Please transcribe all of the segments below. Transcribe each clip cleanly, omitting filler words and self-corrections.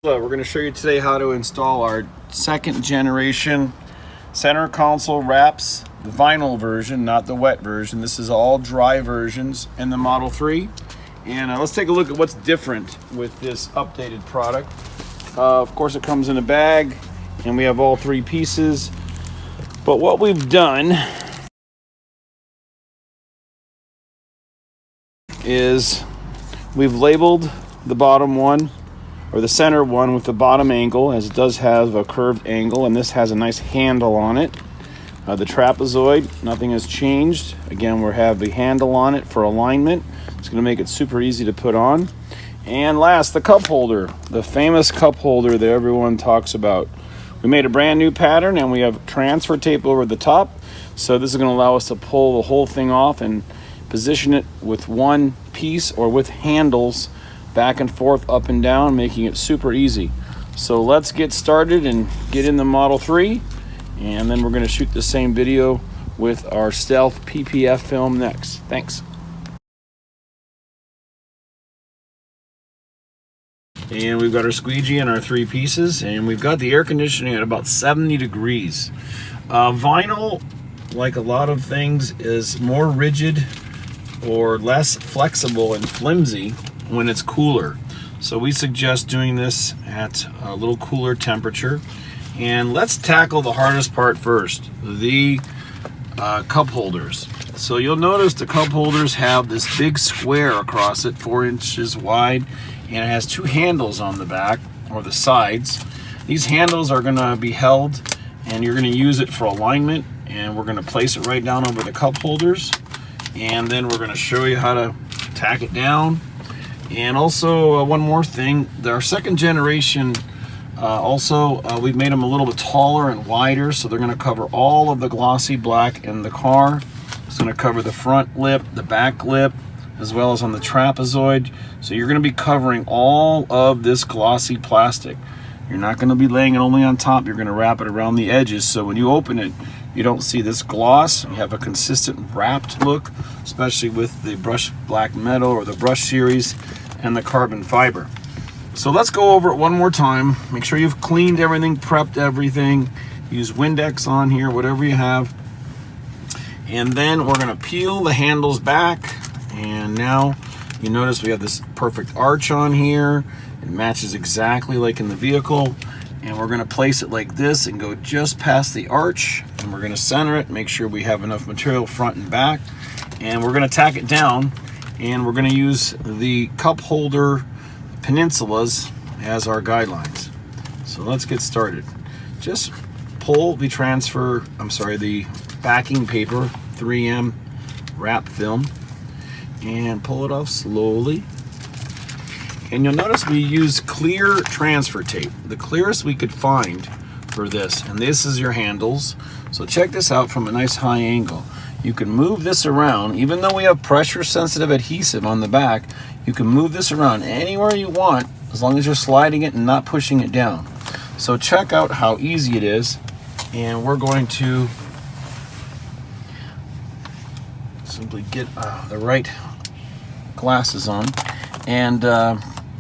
We're going to show you today how to install our second generation center console wraps, the vinyl version, not the wet version. This is all dry versions in the Model 3. And let's take a look at what's different with this updated product. Of course, it comes in a bag and we have all three pieces. But what we've done is we've labeled the bottom one, or the center one, with the bottom angle, as it does have a curved angle, and this has a nice handle on it. The trapezoid, nothing has changed. Again, we have the handle on it for alignment. It's going to make it super easy to put on. And last, the cup holder, the famous cup holder that everyone talks about. We made a brand new pattern and we have transfer tape over the top, so this is going to allow us to pull the whole thing off and position it with one piece or with handles back and forth, up and down, making it super easy. So let's get started and get in the Model 3, and then we're going to shoot the same video with our Stealth PPF film next. Thanks. And we've got our squeegee and our three pieces, and we've got the air conditioning at about 70 degrees. Vinyl, like a lot of things, is more rigid or less flexible and flimsy when it's cooler. So we suggest doing this at a little cooler temperature. And let's tackle the hardest part first, the cup holders. So you'll notice the cup holders have this big square across it, 4 inches wide, and it has two handles on the back or the sides. These handles are gonna be held and you're gonna use it for alignment, and we're gonna place it right down over the cup holders, and then we're gonna show you how to tack it down. And also one more thing, our second generation, we've made them a little bit taller and wider, so they're going to cover all of the glossy black in the car. It's going to cover the front lip, the back lip, as well as on the trapezoid. So you're going to be covering all of this glossy plastic. You're not going to be laying it only on top, you're going to wrap it around the edges, so when you open it, you don't see this gloss. You have a consistent wrapped look, especially with the brushed black metal or the brush series and the carbon fiber. So let's go over it one more time. Make sure you've cleaned everything, prepped everything. Use Windex on here, whatever you have. And then we're gonna peel the handles back. And now you notice we have this perfect arch on here. It matches exactly like in the vehicle. And we're gonna place it like this and go just past the arch. And we're gonna center it, make sure we have enough material front and back. And we're gonna tack it down. And we're going to use the cup holder peninsulas as our guidelines. So let's get started. Just pull the the backing paper, 3M wrap film, and pull it off slowly. And you'll notice we use clear transfer tape, the clearest we could find for this. And this is your handles. So check this out from a nice high angle. You can move this around, even though we have pressure sensitive adhesive on the back, you can move this around anywhere you want as long as you're sliding it and not pushing it down. So check out how easy it is, and we're going to simply get the right glasses on. And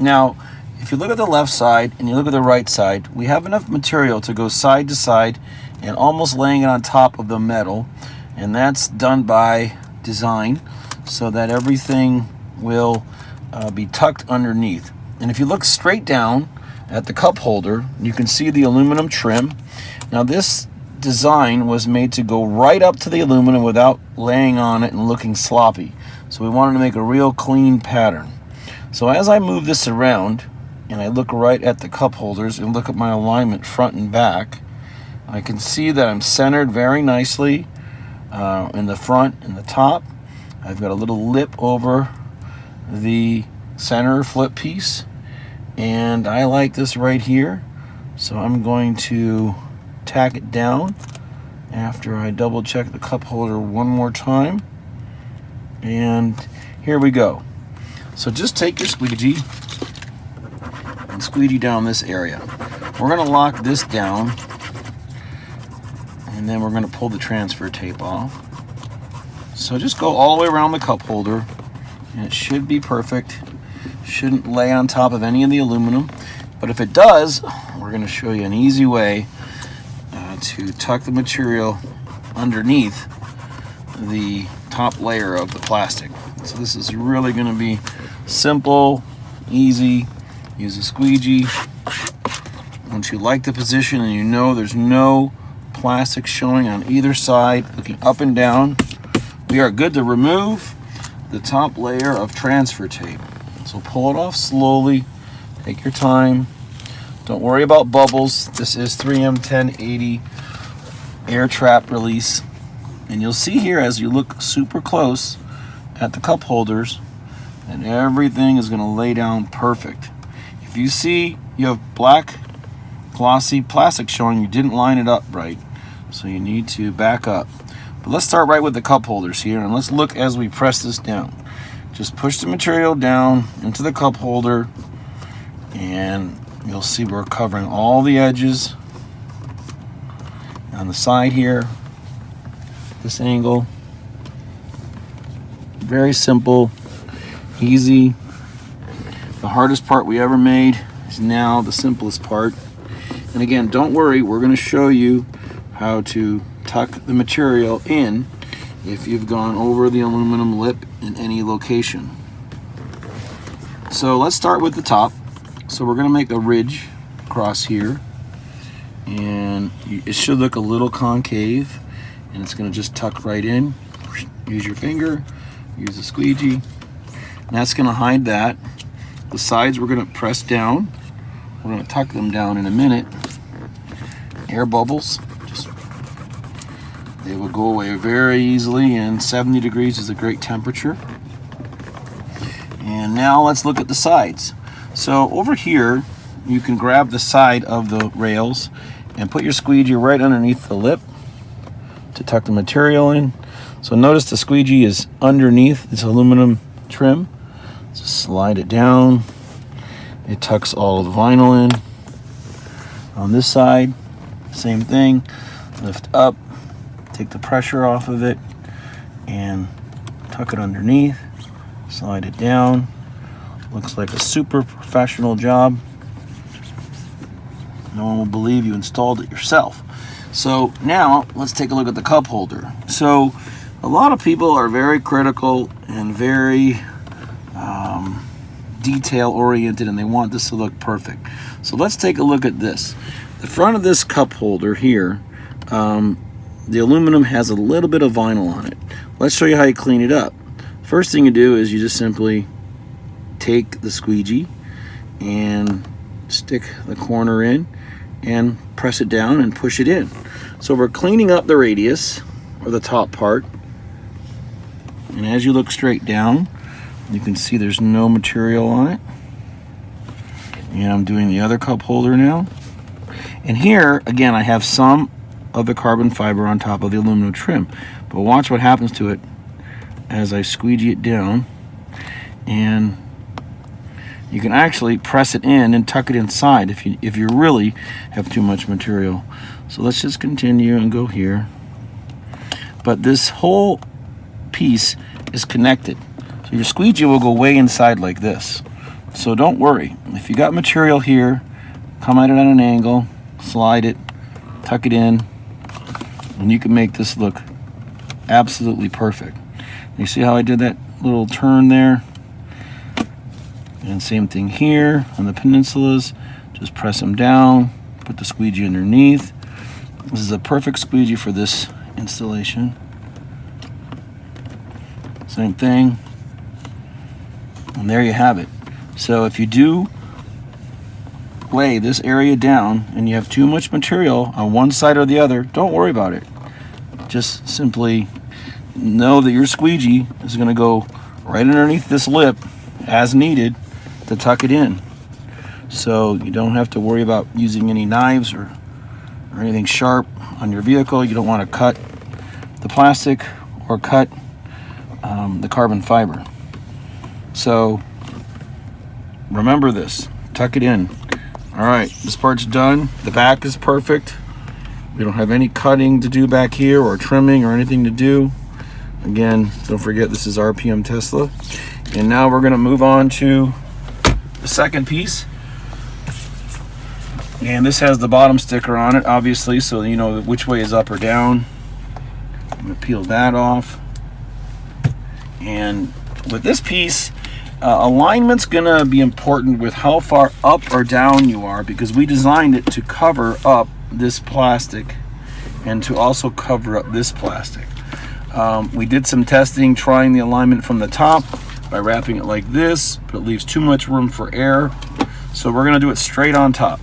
now if you look at the left side and you look at the right side, we have enough material to go side to side and almost laying it on top of the metal. And that's done by design so that everything will be tucked underneath. And if you look straight down at the cup holder, you can see the aluminum trim. Now this design was made to go right up to the aluminum without laying on it and looking sloppy. So we wanted to make a real clean pattern. So as I move this around and I look right at the cup holders and look at my alignment front and back, I can see that I'm centered very nicely in the front and the top. I've got a little lip over the center flip piece, and I like this right here, so I'm going to tack it down after I double check the cup holder one more time. And here we go. So just take your squeegee and squeegee down this area. We're going to lock this down, and then we're going to pull the transfer tape off. So just go all the way around the cup holder, and it should be perfect. Shouldn't lay on top of any of the aluminum. But if it does, we're going to show you an easy way to tuck the material underneath the top layer of the plastic. So this is really going to be simple, easy. Use a squeegee. Once you like the position and you know there's no plastic showing on either side, looking up and down, we are good to remove the top layer of transfer tape. So pull it off slowly, take your time. Don't worry about bubbles. This is 3M 1080 air trap release. And you'll see here as you look super close at the cup holders, and everything is going to lay down perfect. If you see you have black glossy plastic showing, you didn't line it up right, so you need to back up. But let's start right with the cup holders here, and let's look as we press this down. Just push the material down into the cup holder, and you'll see we're covering all the edges on the side here, this angle. Very simple, easy. The hardest part we ever made is now the simplest part. And again, don't worry, we're going to show you how to tuck the material in if you've gone over the aluminum lip in any location. So let's start with the top. So we're going to make a ridge across here, and it should look a little concave, and it's going to just tuck right in. Use your finger, use a squeegee, and that's going to hide that. The sides we're going to press down. We're going to tuck them down in a minute. Air bubbles, they will go away very easily, and 70 degrees is a great temperature. And now let's look at the sides. So over here, you can grab the side of the rails and put your squeegee right underneath the lip to tuck the material in. So notice the squeegee is underneath this aluminum trim. Just slide it down. It tucks all of the vinyl in. On this side, same thing. Lift up, take the pressure off of it, and tuck it underneath. Slide it down. Looks like a super professional job. No one will believe you installed it yourself. So now let's take a look at the cup holder. So a lot of people are very critical and very detail oriented, and they want this to look perfect. So let's take a look at this. The front of this cup holder here, the aluminum has a little bit of vinyl on it. Let's show you how you clean it up. First thing you do is you just simply take the squeegee and stick the corner in and press it down and push it in. So we're cleaning up the radius, or the top part, and as you look straight down, you can see there's no material on it. And I'm doing the other cup holder now. And here, again, I have some of the carbon fiber on top of the aluminum trim. But watch what happens to it as I squeegee it down. And you can actually press it in and tuck it inside if you really have too much material. So let's just continue and go here. But this whole piece is connected. So your squeegee will go way inside like this. So don't worry. If you got material here, come at it at an angle, slide it, tuck it in, and you can make this look absolutely perfect. You see how I did that little turn there? And same thing here on the peninsulas. Just press them down, put the squeegee underneath. This is a perfect squeegee for this installation. Same thing. And there you have it. So if you do lay this area down and you have too much material on one side or the other, don't worry about it. Just simply know that your squeegee is going to go right underneath this lip as needed to tuck it in. So you don't have to worry about using any knives or anything sharp on your vehicle. You don't want to cut the plastic or cut the carbon fiber. So remember this, tuck it in. All right, this part's done. The back is perfect. We don't have any cutting to do back here or trimming or anything to do. Again, don't forget this is RPM Tesla. And now we're gonna move on to the second piece. And this has the bottom sticker on it, obviously, so you know which way is up or down. I'm going to peel that off. And with this piece, alignment's going to be important with how far up or down you are, because we designed it to cover up this plastic and to also cover up this plastic. We did some testing trying the alignment from the top by wrapping it like this, but it leaves too much room for air. So we're going to do it straight on top.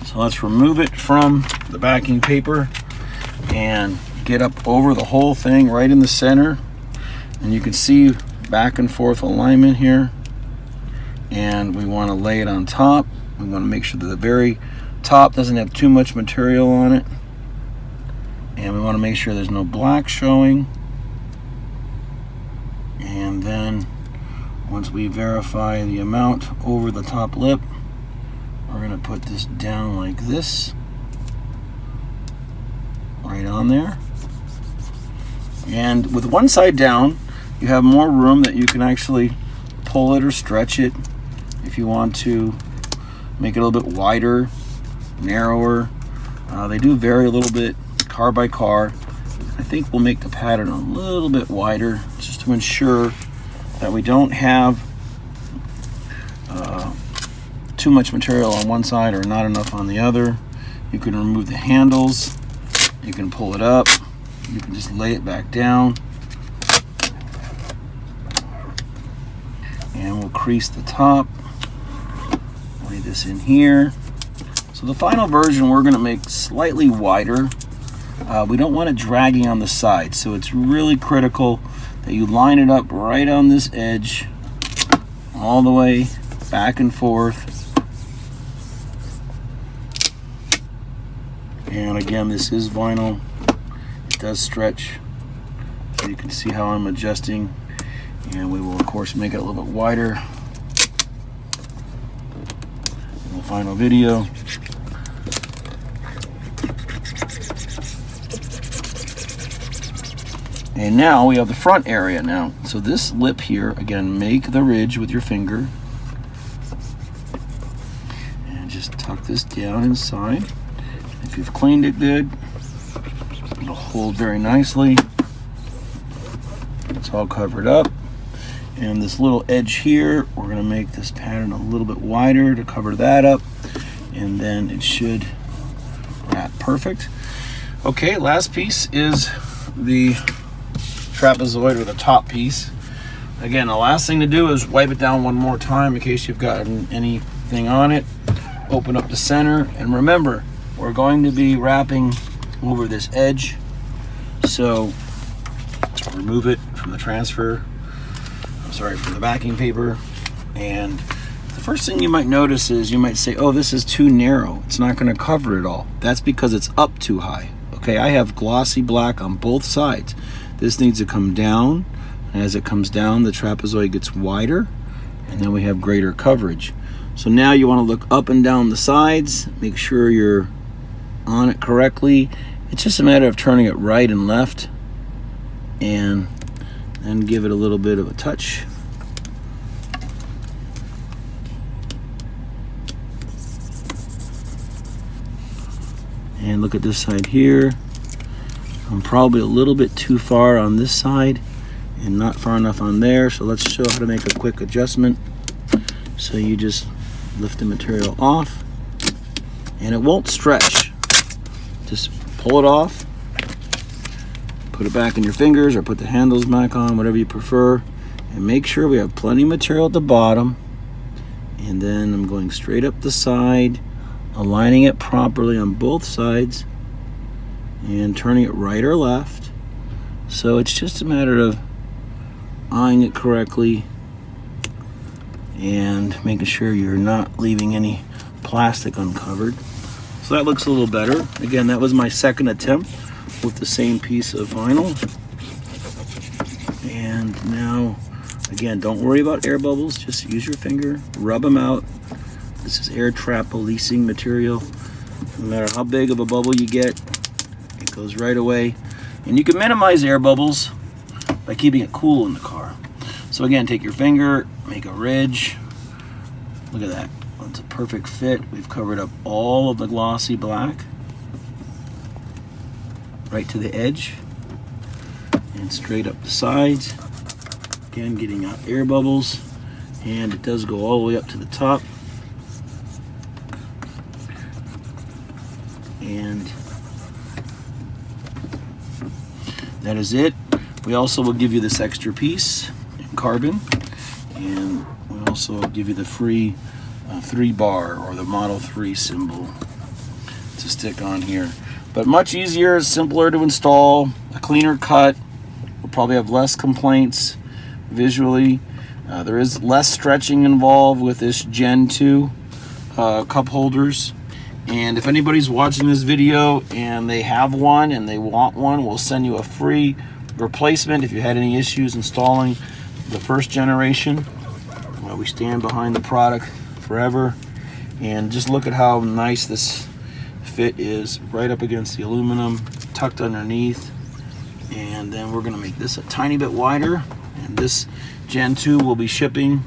So let's remove it from the backing paper and get up over the whole thing right in the center. And you can see back and forth alignment here. And we want to lay it on top. We want to make sure that the very top doesn't have too much material on it. And we want to make sure there's no black showing. And then once we verify the amount over the top lip, we're going to put this down like this, right on there. And with one side down, you have more room that you can actually pull it or stretch it if you want to make it a little bit wider, narrower. They do vary a little bit car by car. I think we'll make the pattern a little bit wider just to ensure that we don't have too much material on one side or not enough on the other. You can remove the handles, you can pull it up, you can just lay it back down, and we'll crease the top, lay this in here. So the final version we're going to make slightly wider. We don't want it dragging on the side, so it's really critical that you line it up right on this edge all the way back and forth. And again, this is vinyl. It does stretch, so you can see how I'm adjusting, and we will of course make it a little bit wider in the final video. And now we have the front area now. So this lip here, again, make the ridge with your finger. And just tuck this down inside. If you've cleaned it good, it'll hold very nicely. It's all covered up. And this little edge here, we're going to make this pattern a little bit wider to cover that up. And then it should wrap perfect. Okay, last piece is the trapezoid, or the top piece. Again, the last thing to do is wipe it down one more time in case you've gotten anything on it. Open up the center, and remember, we're going to be wrapping over this edge, so remove it from the from the backing paper. And the first thing you might notice is you might say, oh, this is too narrow, it's not going to cover it all. That's because it's up too high. Okay, I have glossy black on both sides. This needs to come down, and as it comes down, the trapezoid gets wider, and then we have greater coverage. So now you want to look up and down the sides, make sure you're on it correctly. It's just a matter of turning it right and left, and then give it a little bit of a touch. And look at this side here. I'm probably a little bit too far on this side and not far enough on there, so let's show how to make a quick adjustment. So you just lift the material off, and it won't stretch. Just pull it off, put it back in your fingers, or put the handles back on, whatever you prefer, and make sure we have plenty of material at the bottom. And then I'm going straight up the side, aligning it properly on both sides, and turning it right or left. So it's just a matter of eyeing it correctly and making sure you're not leaving any plastic uncovered. So that looks a little better. Again, that was my second attempt with the same piece of vinyl. And now, again, don't worry about air bubbles, just use your finger, rub them out. This is air trap releasing material. No matter how big of a bubble you get, it goes right away. And you can minimize air bubbles by keeping it cool in the car. So again, take your finger, make a ridge. Look at that. It's a perfect fit. We've covered up all of the glossy black right to the edge and straight up the sides. Again, getting out air bubbles, and it does go all the way up to the top. And that is it. We also will give you this extra piece in carbon, and we also give you the free 3-bar or the Model 3 symbol to stick on here. But much easier, simpler to install, a cleaner cut. We'll probably have less complaints visually. There is less stretching involved with this Gen 2 cup holders. And if anybody's watching this video and they have one and they want one, we'll send you a free replacement if you had any issues installing the first generation. We stand behind the product forever. And just look at how nice this fit is, right up against the aluminum, tucked underneath. And then we're going to make this a tiny bit wider. And this Gen 2 will be shipping.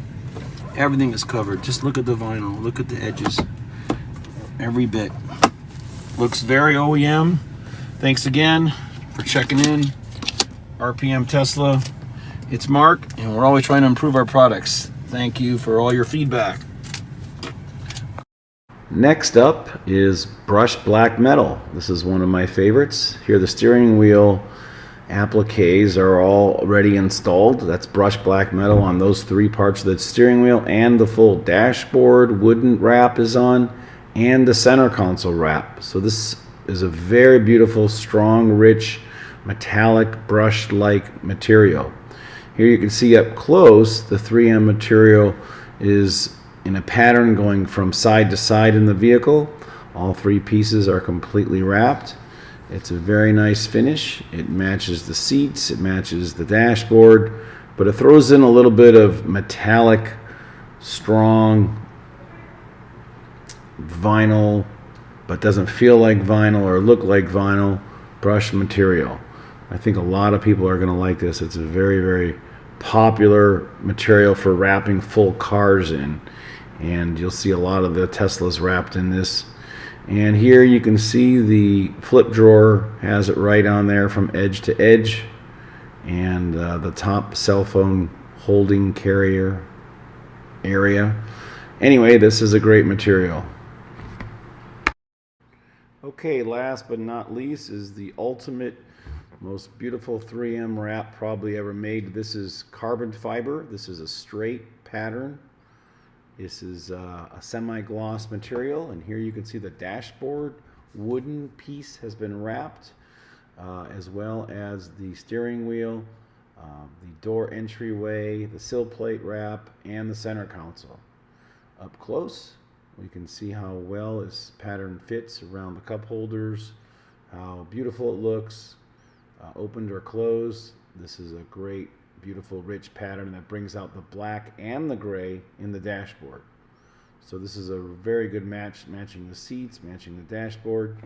Everything is covered. Just look at the vinyl. Look at the edges. Every bit. Looks very OEM. Thanks again for checking in. RPM Tesla. It's Mark, and we're always trying to improve our products. Thank you for all your feedback. Next up is brushed black metal. This is one of my favorites. Here the steering wheel appliques are already installed. That's brushed black metal on those 3 parts of the steering wheel, and the full dashboard wooden wrap is on, and the center console wrap. So this is a very beautiful, strong, rich, metallic, brush-like material. Here you can see up close the 3M material is in a pattern going from side to side in the vehicle. All 3 pieces are completely wrapped. It's a very nice finish. It matches the seats, it matches the dashboard, but it throws in a little bit of metallic, strong vinyl, but doesn't feel like vinyl or look like vinyl brush material. I think a lot of people are going to like this. It's a very, very popular material for wrapping full cars in, and you'll see a lot of the Teslas wrapped in this. And here you can see the flip drawer has it right on there from edge to edge, and the top cell phone holding carrier area. Anyway, this is a great material. Okay, last but not least is the ultimate, most beautiful 3M wrap probably ever made. This is carbon fiber. This is a straight pattern. This is a semi-gloss material, and here you can see the dashboard wooden piece has been wrapped, as well as the steering wheel, the door entryway, the sill plate wrap, and the center console. Up close, we can see how well this pattern fits around the cup holders, how beautiful it looks, opened or closed. This is a great, beautiful, rich pattern that brings out the black and the gray in the dashboard. So this is a very good match, matching the seats, matching the dashboard.